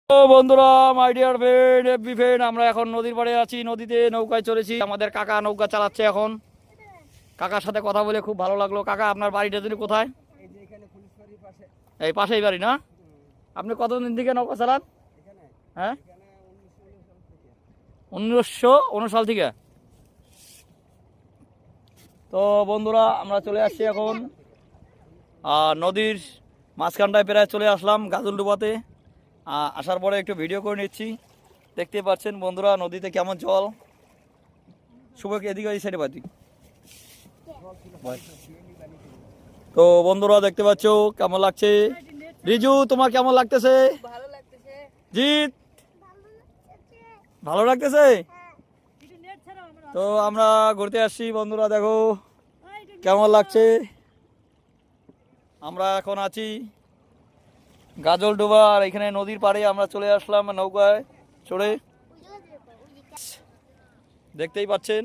তো বন্ধুরা, my dear friend, FB friend, আমরা এখন নদীর পাড়ে আছি। নদীতে নৌকায় চলেছি। আমাদের কাকা নৌকা চালাচ্ছে এখন। কাকার সাথে কথা বলে খুব ভালো লাগলো। কাকা, আপনার বাড়িটা যদি কোথায়? এই পাশেই বাড়ি না? আপনি কতদিন থেকে নৌকা চালান? হ্যাঁ, 1919 সাল থেকে। তো বন্ধুরা, আমরা চলে আসছি এখন নদীর মাঝখানটায় প্রায় চলে আসলাম গাজলডোবাতে। আসার পরে একটু ভিডিও করে নিচ্ছি। দেখতে পাচ্ছেন বন্ধুরা নদীতে কেমন জল। শুভকে এদিকে এই সাইডে বাদি। তো বন্ধুরা দেখতে পাচ্ছ কেমন লাগছে। রিজু, তোমার কেমন লাগতেছে? জিৎ, ভালো লাগতেছে? তো আমরা ঘুরতে আসছি বন্ধুরা, দেখো কেমন লাগছে। আমরা এখন আছি গাজলডোবা, আর এখানে নদীর পাড়ে আমরা চলে আসলাম নৌকায় চড়ে। দেখতেই পাচ্ছেন।